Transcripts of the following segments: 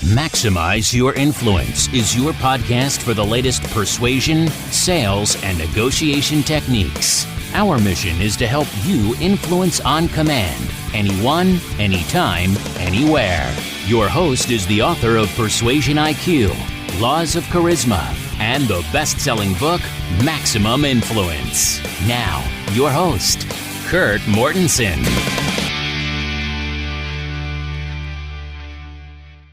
Maximize Your Influence is your podcast for the latest persuasion, sales, and negotiation techniques. Our mission is to help you influence on command, anyone, anytime, anywhere. Your host is the author of Persuasion IQ, Laws of Charisma, and the best-selling book, Maximum Influence. Now, your host, Kurt Mortensen.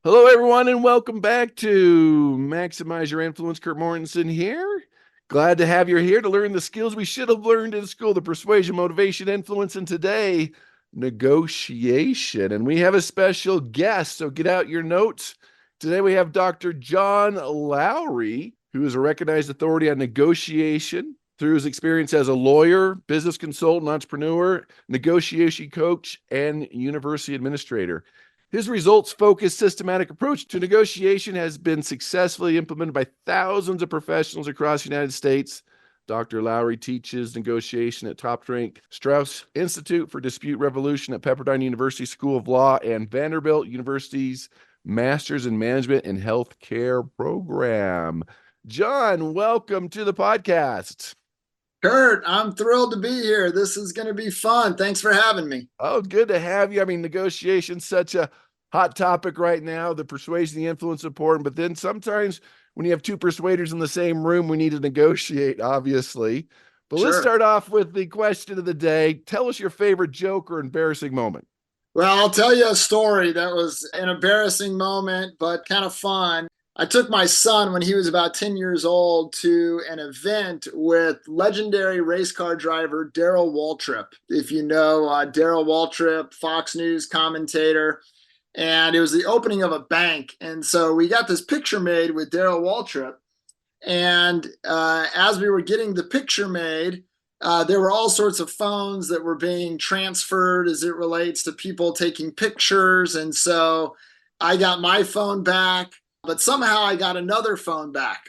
Hello, everyone, and welcome back to Maximize Your Influence. Kurt Mortensen here. Glad to have you here to learn the skills we should have learned in school, the persuasion, motivation, influence, and today, negotiation. And we have a special guest, so get out your notes. Today we have Dr. John Lowry, who is a recognized authority on negotiation through his experience as a lawyer, business consultant, entrepreneur, negotiation coach, and university administrator. His results-focused systematic approach to negotiation has been successfully implemented by thousands of professionals across the United States. Dr. Lowry teaches negotiation at top-ranked Strauss Institute for Dispute Resolution at Pepperdine University School of Law and Vanderbilt University's Masters in Management and Healthcare program. John, welcome to the podcast. Kurt, I'm thrilled to be here. This is going to be fun. Thanks for having me. Oh, good to have you. I mean, negotiation's such a hot topic right now. The persuasion, the influence is important, but then sometimes when you have two persuaders in the same room, we need to negotiate, obviously. But Let's start off with the question of the day. Tell us your favorite joke or embarrassing moment. Well, I'll tell you a story that was an embarrassing moment, but kind of fun. I took my son when he was about 10 years old to an event with legendary race car driver Darrell Waltrip. If you know Darrell Waltrip, Fox News commentator, and it was the opening of a bank. And so we got this picture made with Darrell Waltrip. And as we were getting the picture made, there were all sorts of phones that were being transferred as it relates to people taking pictures. And so I got my phone back. But somehow I got another phone back.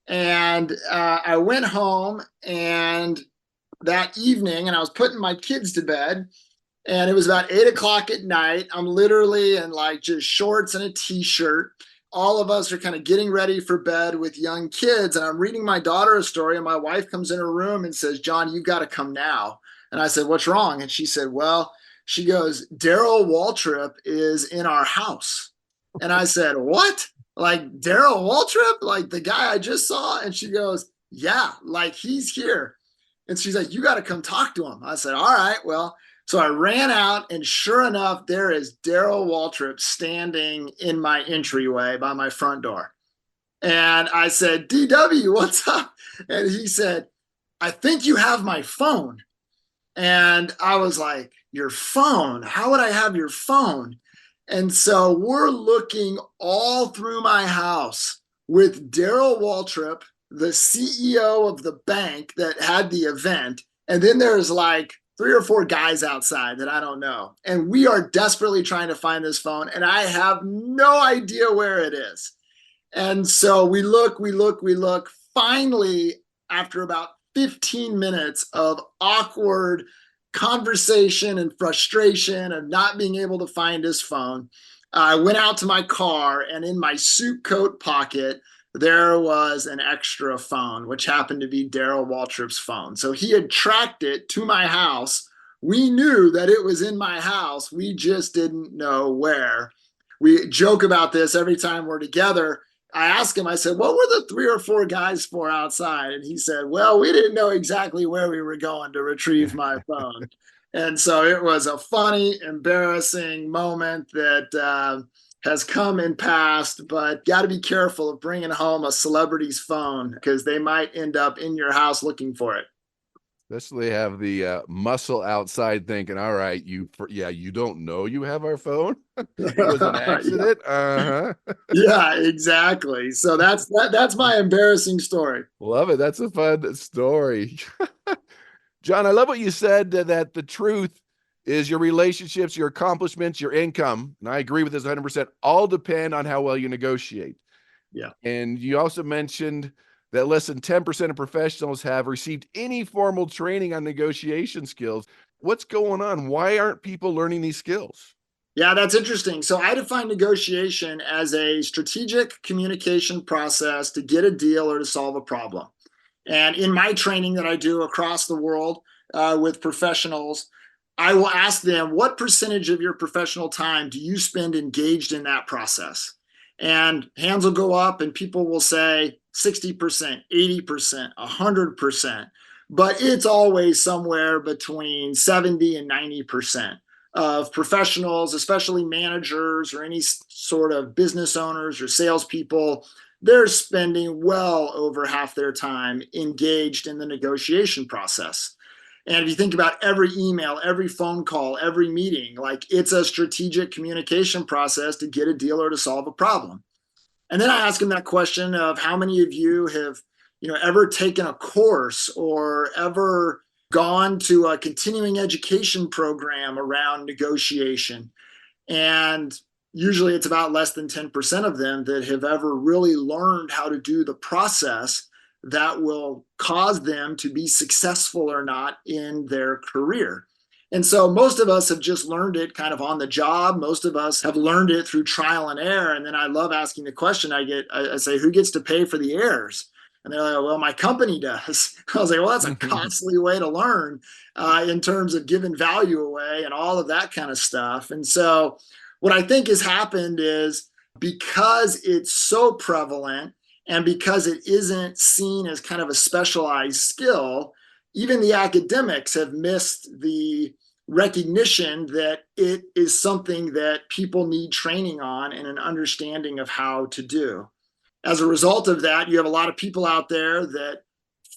And I went home and that evening, and I was putting my kids to bed, and it was about 8 o'clock at night. I'm literally in like just shorts and a t-shirt. All of us are kind of getting ready for bed with young kids. And I'm reading my daughter a story, and my wife comes in her room and says, "John, you've got to come now." And I said, "What's wrong?" And she said, "Well," she goes, "Darrell Waltrip is in our house." And I said, "What? Like Darrell Waltrip, like the guy I just saw?" And she goes, "Yeah, like he's here." And she's like, "You got to come talk to him." I said, "All right, well." So I ran out, and sure enough, there is Darrell Waltrip standing in my entryway by my front door. And I said, "DW, what's up?" And he said, "I think you have my phone." And I was like, "Your phone? How would I have your phone?" And so we're looking all through my house with Darrell Waltrip, the CEO of the bank that had the event. And then there's like 3 or 4 guys outside that I don't know. And we are desperately trying to find this phone. And I have no idea where it is. And so we look. Finally, after about 15 minutes of awkward conversation and frustration of not being able to find his phone, I went out to my car, and in my suit coat pocket, there was an extra phone, which happened to be Darrell Waltrip's phone. So he had tracked it to my house. We knew that it was in my house. We just didn't know where. We joke about this every time we're together. I asked him, I said, "What were the 3 or 4 guys for outside?" And he said, "Well, we didn't know exactly where we were going to retrieve my phone." And so it was a funny, embarrassing moment that has come and passed, but got to be careful of bringing home a celebrity's phone because they might end up in your house looking for it. Especially have the muscle outside thinking, "All right, you don't know you have our phone." It was an accident. Yeah, exactly. So that's my embarrassing story. Love it. That's a fun story. John, I love what you said, that the truth is your relationships, your accomplishments, your income, and I agree with this 100%, all depend on how well you negotiate. Yeah. And you also mentioned that less than 10% of professionals have received any formal training on negotiation skills. What's going on? Why aren't people learning these skills? Yeah, that's interesting. So I define negotiation as a strategic communication process to get a deal or to solve a problem. And in my training that I do across the world with professionals, I will ask them, what percentage of your professional time do you spend engaged in that process? And hands will go up and people will say 60%, 80%, 100%. But it's always somewhere between 70 and 90% of professionals, especially managers or any sort of business owners or salespeople. They're spending well over half their time engaged in the negotiation process. And if you think about every email, every phone call, every meeting, like it's a strategic communication process to get a deal or to solve a problem. And then I ask them that question of how many of you have, ever taken a course or ever gone to a continuing education program around negotiation. And usually it's about less than 10% of them that have ever really learned how to do the process that will cause them to be successful or not in their career. And so most of us have just learned it kind of on the job. Most of us have learned it through trial and error. And then I love asking the question I say, who gets to pay for the errors? And they're like, well, my company does. I was like, well, that's a costly way to learn in terms of giving value away and all of that kind of stuff. And so what I think has happened is because it's so prevalent and because it isn't seen as kind of a specialized skill, even the academics have missed the recognition that it is something that people need training on and an understanding of how to do. As a result of that, you have a lot of people out there that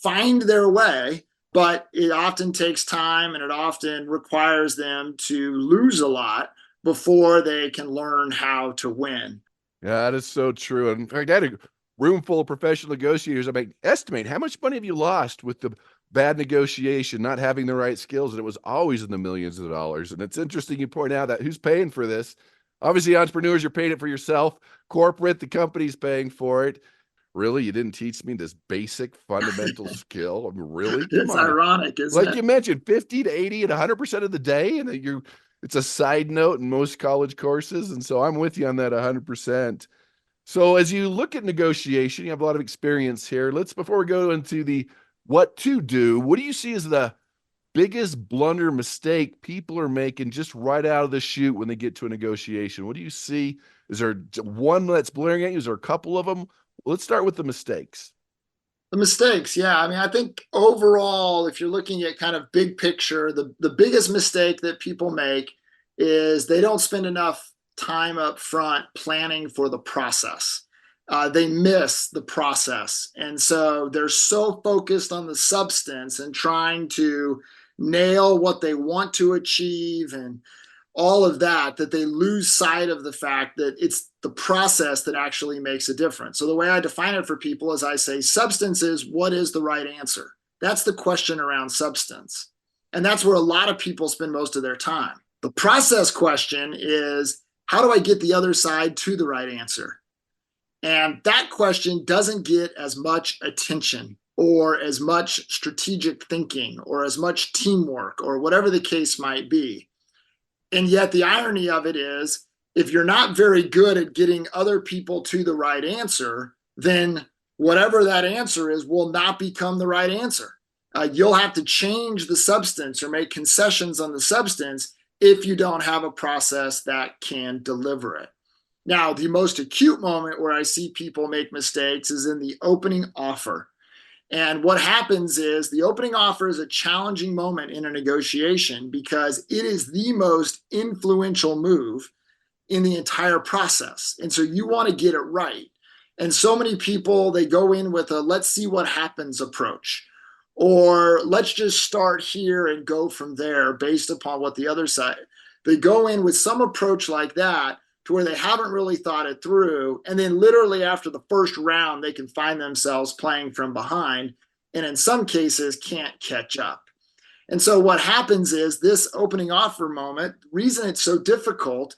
find their way, but it often takes time and it often requires them to lose a lot before they can learn how to win. Yeah, that is so true. And in fact, I had a room full of professional negotiators. I mean, estimate how much money have you lost with the bad negotiation, not having the right skills, and it was always in the millions of dollars. And it's interesting you point out that who's paying for this. Obviously, entrepreneurs, you're paying it for yourself. Corporate, the company's paying for it. Really, you didn't teach me this basic fundamental skill? I mean, really? Come It's on. ironic, isn't Like it? you mentioned, 50 to 80 and 100% of the day, and it's a side note in most college courses. And so I'm with you on that 100%. So as you look at negotiation, you have a lot of experience here. Before we go into the what to do, what do you see as the biggest blunder mistake people are making just right out of the chute when they get to a negotiation? What do you see? Is there one that's blaring at you? Is there a couple of them? Let's start with the mistakes. The mistakes, yeah. I mean, I think overall, if you're looking at kind of big picture, the biggest mistake that people make is they don't spend enough time up front planning for the process. They miss the process. And so they're so focused on the substance and trying to nail what they want to achieve and all of that they lose sight of the fact that it's the process that actually makes a difference. So the way I define it for people is I say substance is what is the right answer? That's the question around substance. And that's where a lot of people spend most of their time. The process question is how do I get the other side to the right answer? And that question doesn't get as much attention or as much strategic thinking or as much teamwork or whatever the case might be. And yet the irony of it is, if you're not very good at getting other people to the right answer, then whatever that answer is will not become the right answer. You'll have to change the substance or make concessions on the substance if you don't have a process that can deliver it. Now, the most acute moment where I see people make mistakes is in the opening offer. And what happens is the opening offer is a challenging moment in a negotiation because it is the most influential move in the entire process. And so you want to get it right. And so many people, they go in with a let's see what happens approach, or let's just start here and go from there based upon what the other side, they go in with some approach like that to where they haven't really thought it through. And then literally after the first round, they can find themselves playing from behind and in some cases can't catch up. And so what happens is this opening offer moment, the reason it's so difficult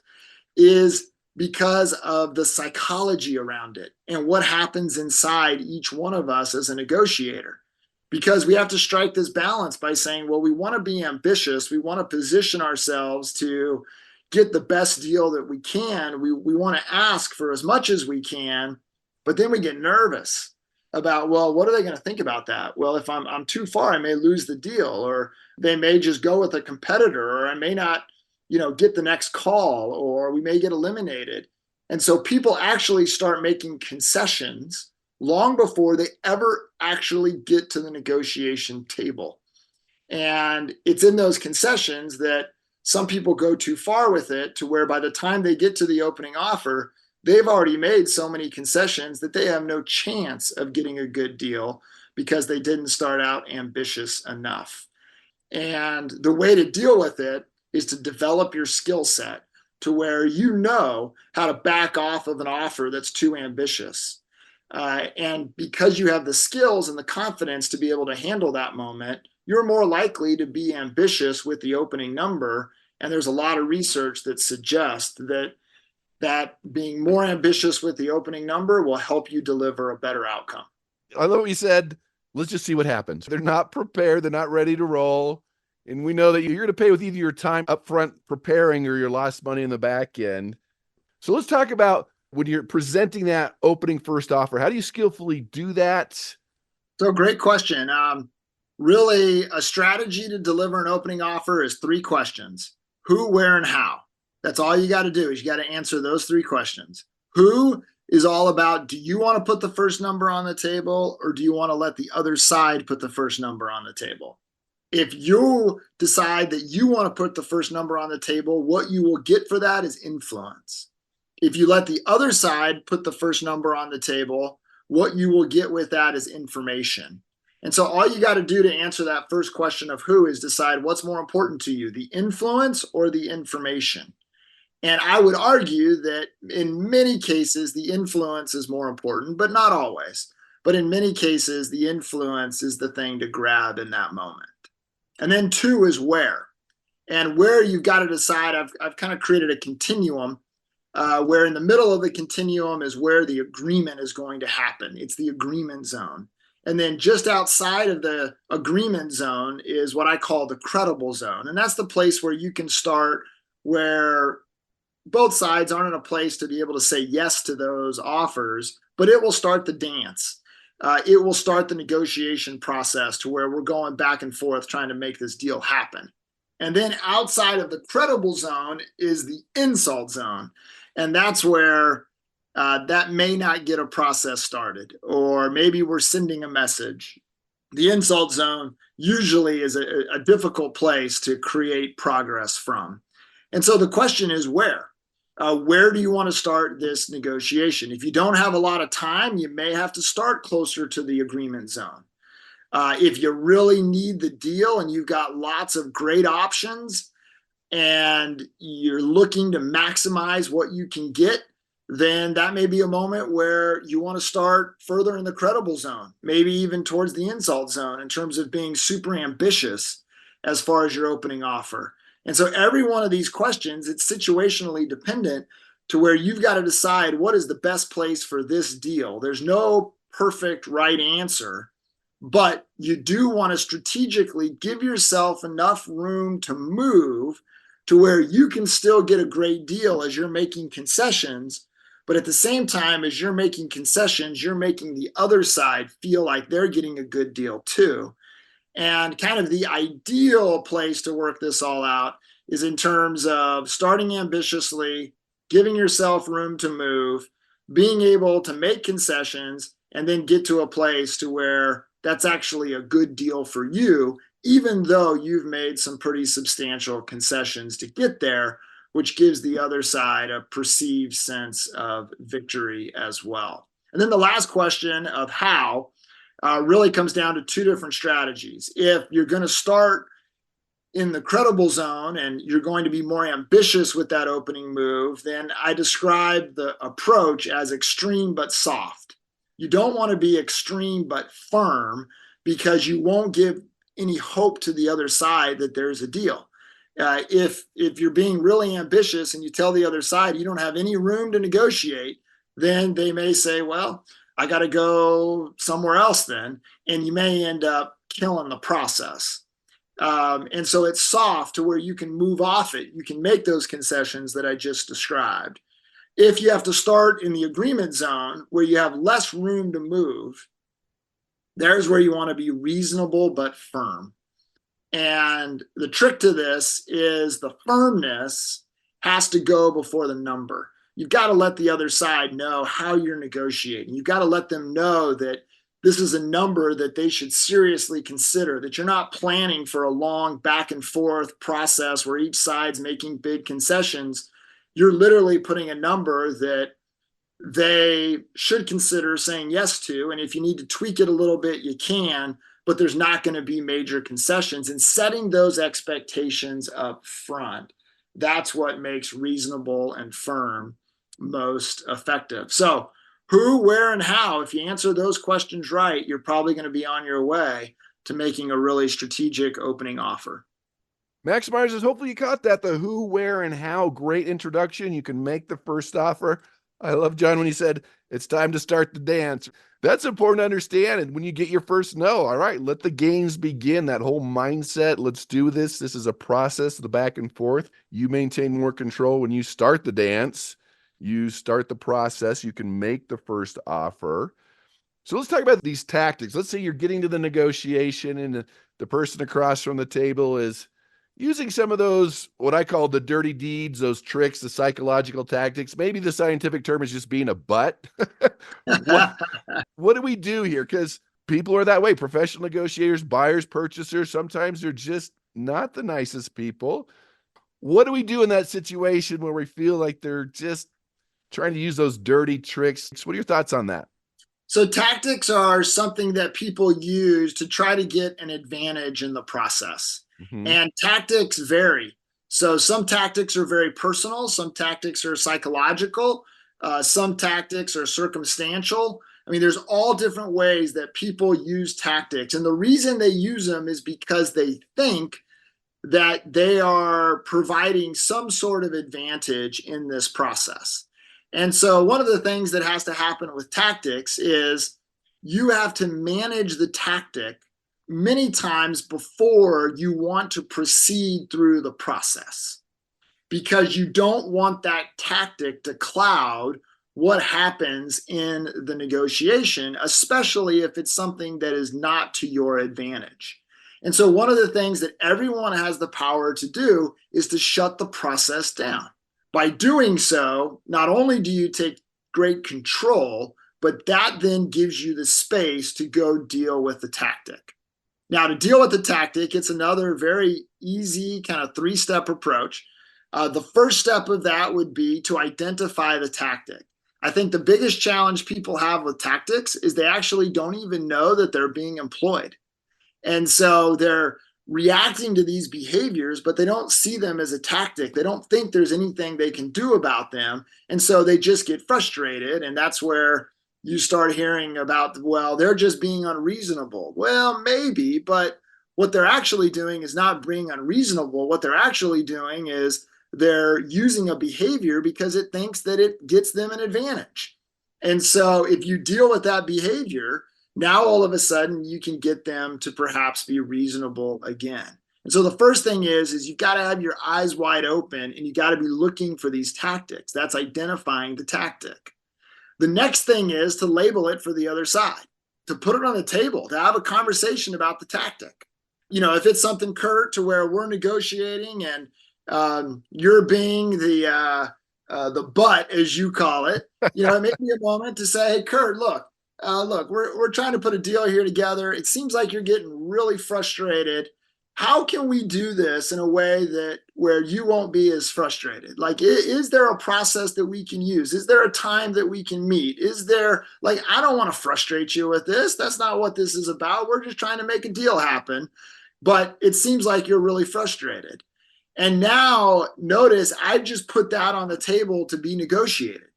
is because of the psychology around it and what happens inside each one of us as a negotiator. Because we have to strike this balance by saying, well, we want to be ambitious. We want to position ourselves to get the best deal that we can. We want to ask for as much as we can, but then we get nervous about, well, what are they going to think about that? Well, if I'm too far, I may lose the deal, or they may just go with a competitor, or I may not, get the next call, or we may get eliminated. And so people actually start making concessions long before they ever actually get to the negotiation table. And it's in those concessions that some people go too far with it, to where by the time they get to the opening offer, they've already made so many concessions that they have no chance of getting a good deal because they didn't start out ambitious enough. And the way to deal with it is to develop your skill set to where you know how to back off of an offer that's too ambitious. And because you have the skills and the confidence to be able to handle that moment, you're more likely to be ambitious with the opening number. And there's a lot of research that suggests that being more ambitious with the opening number will help you deliver a better outcome. I love what you said. Let's just see what happens. They're not prepared. They're not ready to roll. And we know that you're going to pay with either your time up front preparing or your lost money in the back end. So let's talk about when you're presenting that opening first offer. How do you skillfully do that? So great question. Really, a strategy to deliver an opening offer is 3 questions: who, where, and how. That's all you got to do, is you got to answer those 3 questions. Who is all about, do you want to put the first number on the table, or do you want to let the other side put the first number on the table? If you decide that you want to put the first number on the table, what you will get for that is influence. If you let the other side put the first number on the table, what you will get with that is information. And so all you got to do to answer that first question of who is decide what's more important to you, the influence or the information. And I would argue that in many cases, the influence is more important, but not always. But in many cases, the influence is the thing to grab in that moment. And then 2 is where. And where you've got to decide, I've kind of created a continuum where in the middle of the continuum is where the agreement is going to happen. It's the agreement zone. And then just outside of the agreement zone is what I call the credible zone. And that's the place where you can start, where both sides aren't in a place to be able to say yes to those offers, but it will start the dance. It will start the negotiation process to where we're going back and forth trying to make this deal happen. And then outside of the credible zone is the insult zone. And that's where that may not get a process started, or maybe we're sending a message. The insult zone usually is a difficult place to create progress from. And so the question is where? Where do you want to start this negotiation? If you don't have a lot of time, you may have to start closer to the agreement zone. If you really need the deal and you've got lots of great options and you're looking to maximize what you can get, then that may be a moment where you want to start further in the credible zone, maybe even towards the insult zone in terms of being super ambitious as far as your opening offer. And so every one of these questions, it's situationally dependent to where you've got to decide what is the best place for this deal. There's no perfect right answer, but you do want to strategically give yourself enough room to move to where you can still get a great deal as you're making concessions. But at the same time, as you're making concessions, you're making the other side feel like they're getting a good deal too. And kind of the ideal place to work this all out is in terms of starting ambitiously, giving yourself room to move, being able to make concessions, and then get to a place to where that's actually a good deal for you, even though you've made some pretty substantial concessions to get there, which gives the other side a perceived sense of victory as well. And then the last question of how really comes down to 2 different strategies. If you're going to start in the credible zone and you're going to be more ambitious with that opening move, then I describe the approach as extreme but soft. You don't want to be extreme but firm, because you won't give any hope to the other side that there's a deal. If you're being really ambitious and you tell the other side you don't have any room to negotiate, then they may say, well, I got to go somewhere else then. And you may end up killing the process. And so it's soft to where you can move off it. You can make those concessions that I just described. If you have to start in the agreement zone where you have less room to move, there's where you want to be reasonable but firm. And the trick to this is the firmness has to go before the number. You've got to let the other side know how you're negotiating. You've got to let them know that this is a number that they should seriously consider, that you're not planning for a long back and forth process where each side's making big concessions. You're literally putting a number that they should consider saying yes to. And if you need to tweak it a little bit, you can, but there's not going to be major concessions. And setting those expectations up front, that's what makes reasonable and firm most effective. So who, where, and how, if you answer those questions right, you're probably going to be on your way to making a really strategic opening offer. Maximizers, hopefully you caught that. The who, where, and how. Great introduction. You can make the first offer. I love John when he said, it's time to start the dance. That's important to understand. And when you get your first no, all right, let the games begin. That whole mindset, let's do this. This is a process, the back and forth. You maintain more control when you start the dance. You start the process. You can make the first offer. So let's talk about these tactics. Let's say you're getting to the negotiation and the person across from the table is using some of those, what I call the dirty deeds, those tricks, the psychological tactics. Maybe the scientific term is just being a butt. What do we do here? Because people are that way. Professional negotiators, buyers, purchasers, sometimes they're just not the nicest people. What do we do in that situation where we feel like they're just trying to use those dirty tricks? What are your thoughts on that? So tactics are something that people use to try to get an advantage in the process. Mm-hmm. And tactics vary. So some tactics are very personal. Some tactics are psychological. Some tactics are circumstantial. I mean, there's all different ways that people use tactics. And the reason they use them is because they think that they are providing some sort of advantage in this process. And so one of the things that has to happen with tactics is you have to manage the tactic many times before you want to proceed through the process, because you don't want that tactic to cloud what happens in the negotiation, especially if it's something that is not to your advantage. And so one of the things that everyone has the power to do is to shut the process down. By doing so, not only do you take great control, but that then gives you the space to go deal with the tactic. Now, to deal with the tactic, it's another very easy kind of three-step approach. The first step of that would be to identify the tactic. I think the biggest challenge people have with tactics is they actually don't even know that they're being employed. And so they're reacting to these behaviors, but they don't see them as a tactic. They don't think there's anything they can do about them. And so they just get frustrated. And that's where you start hearing about, well, they're just being unreasonable. Well, maybe, but what they're actually doing is not being unreasonable. What they're actually doing is they're using a behavior because it thinks that it gets them an advantage. And so if you deal with that behavior, now all of a sudden you can get them to perhaps be reasonable again. And so the first thing is you've got to have your eyes wide open and you got to be looking for these tactics. That's identifying the tactic. The next thing is to label it for the other side, to put it on the table, to have a conversation about the tactic. You know, if it's something curt to where we're negotiating and you're being the butt, as you call it, you know, it may be a moment to say, hey, Kurt, look, we're trying to put a deal here together. It seems like you're getting really frustrated. How can we do this in a way that where you won't be as frustrated? Like, is there a process that we can use? Is there a time that we can meet? Is there, like, I don't want to frustrate you with this. That's not what this is about. We're just trying to make a deal happen. But it seems like you're really frustrated. And now notice I just put that on the table to be negotiated.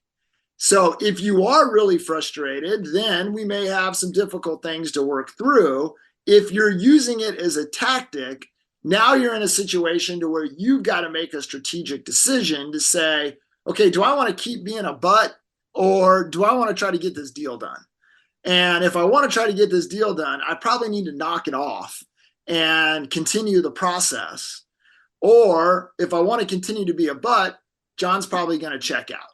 So if you are really frustrated, then we may have some difficult things to work through. If you're using it as a tactic, now you're in a situation to where you've got to make a strategic decision to say, okay, do I want to keep being a butt or do I want to try to get this deal done? And if I want to try to get this deal done, I probably need to knock it off. and continue the process. Or if I want to continue to be a butt, John's probably going to check out.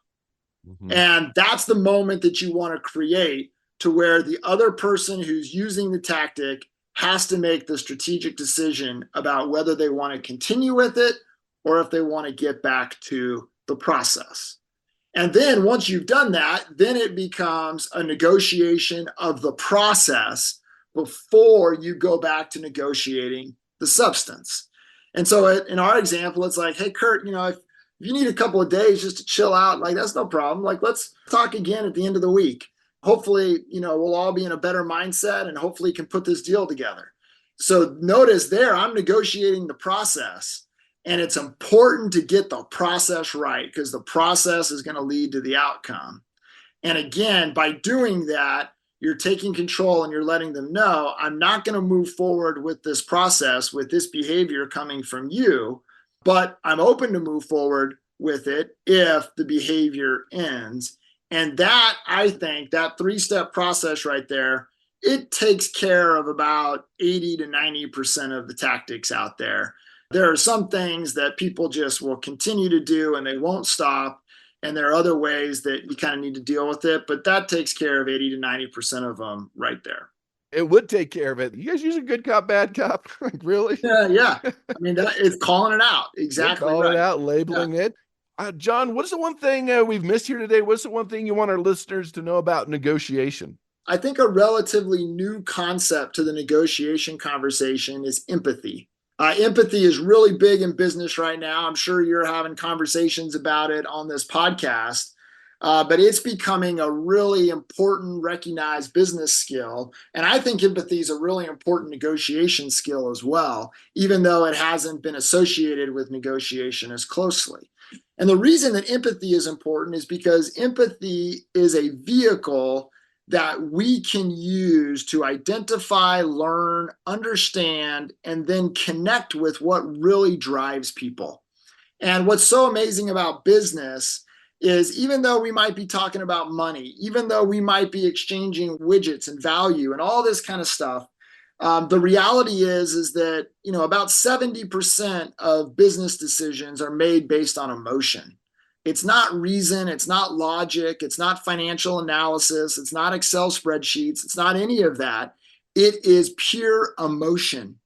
Mm-hmm. And that's the moment that you want to create to where the other person who's using the tactic has to make the strategic decision about whether they want to continue with it or if they want to get back to the process. And then once you've done that, then it becomes a negotiation of the process before you go back to negotiating the substance. And so in our example, it's like, hey, Kurt, if you need a couple of days just to chill out, like, that's no problem. Like, let's talk again at the end of the week. Hopefully, we'll all be in a better mindset and hopefully can put this deal together. So notice there, I'm negotiating the process. And it's important to get the process right because the process is going to lead to the outcome. And again, by doing that, you're taking control and you're letting them know, I'm not going to move forward with this process, with this behavior coming from you, but I'm open to move forward with it if the behavior ends. And that, I think, that 3-step process right there, it takes care of about 80 to 90% of the tactics out there. There are some things that people just will continue to do and they won't stop. And there are other ways that you kind of need to deal with it. But that takes care of 80 to 90% of them right there. It would take care of it. You guys use a good cop, bad cop? Like, really? Yeah. I mean, it's calling it out. Exactly. Calling it out, labeling it. John, what's the one thing we've missed here today? What's the one thing you want our listeners to know about negotiation? I think a relatively new concept to the negotiation conversation is empathy. Empathy is really big in business right now. I'm sure you're having conversations about it on this podcast, but it's becoming a really important, recognized business skill. And I think empathy is a really important negotiation skill as well, even though it hasn't been associated with negotiation as closely. And the reason that empathy is important is because empathy is a vehicle that we can use to identify, learn, understand, and then connect with what really drives people. And what's so amazing about business is even though we might be talking about money, even though we might be exchanging widgets and value and all this kind of stuff, the reality is that, about 70% of business decisions are made based on emotion. It's not reason, it's not logic, it's not financial analysis, it's not Excel spreadsheets, it's not any of that. It is pure emotion.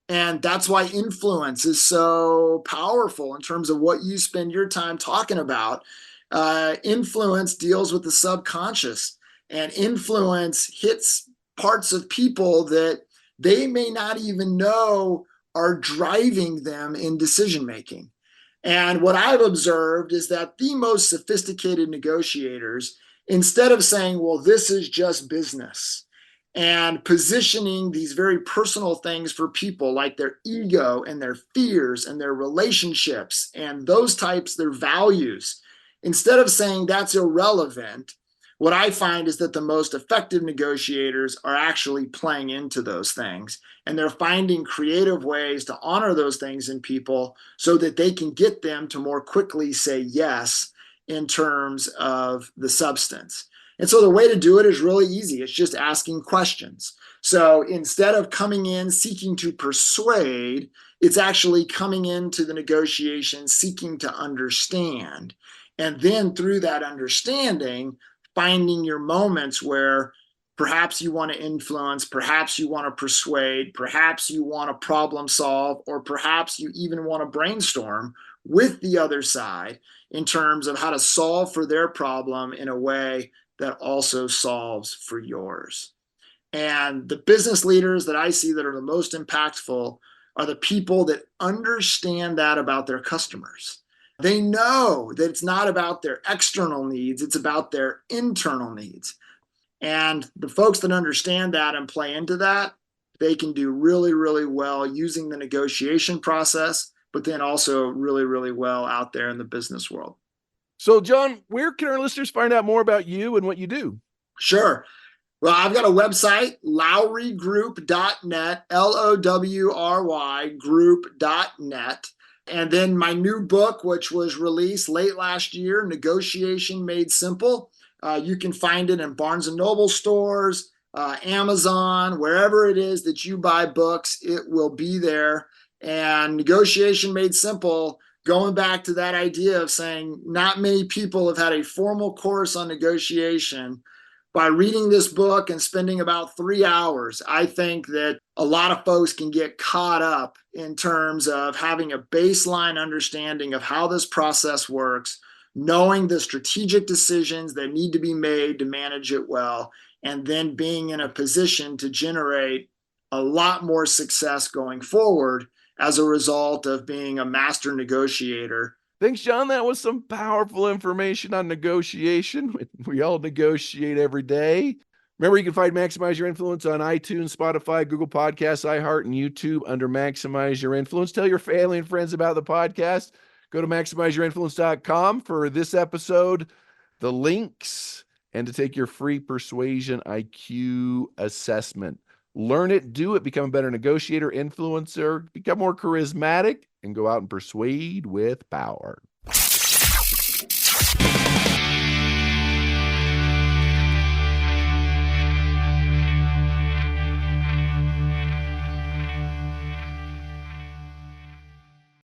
And that's why influence is so powerful in terms of what you spend your time talking about. Influence deals with the subconscious, and influence hits parts of people that they may not even know are driving them in decision making. And what I've observed is that the most sophisticated negotiators, instead of saying, well, this is just business, and positioning these very personal things for people like their ego and their fears and their relationships and those types, their values, instead of saying that's irrelevant, what I find is that the most effective negotiators are actually playing into those things, and they're finding creative ways to honor those things in people so that they can get them to more quickly say yes in terms of the substance. And so the way to do it is really easy. It's just asking questions. So instead of coming in seeking to persuade, it's actually coming into the negotiation seeking to understand. And then through that understanding, finding your moments where perhaps you want to influence, perhaps you want to persuade, perhaps you want to problem solve, or perhaps you even want to brainstorm with the other side in terms of how to solve for their problem in a way that also solves for yours. And the business leaders that I see that are the most impactful are the people that understand that about their customers. They know that it's not about their external needs, it's about their internal needs. And the folks that understand that and play into that, they can do really, really well using the negotiation process, but then also really, really well out there in the business world. So, John, where can our listeners find out more about you and what you do? Sure. Well, I've got a website, lowrygroup.net, Lowry group.net. And then my new book, which was released late last year, Negotiation Made Simple. You can find it in Barnes & Noble stores, Amazon, wherever it is that you buy books, it will be there. And Negotiation Made Simple, going back to that idea of saying not many people have had a formal course on negotiation. By reading this book and spending about 3 hours, I think that a lot of folks can get caught up in terms of having a baseline understanding of how this process works, knowing the strategic decisions that need to be made to manage it well, and then being in a position to generate a lot more success going forward as a result of being a master negotiator. Thanks, John. That was some powerful information on negotiation. We all negotiate every day. Remember, you can find Maximize Your Influence on iTunes, Spotify, Google Podcasts, iHeart, and YouTube under Maximize Your Influence. Tell your family and friends about the podcast. Go to MaximizeYourInfluence.com for this episode, the links, and to take your free Persuasion IQ assessment. Learn it, do it, become a better negotiator, influencer, become more charismatic, and go out and persuade with power.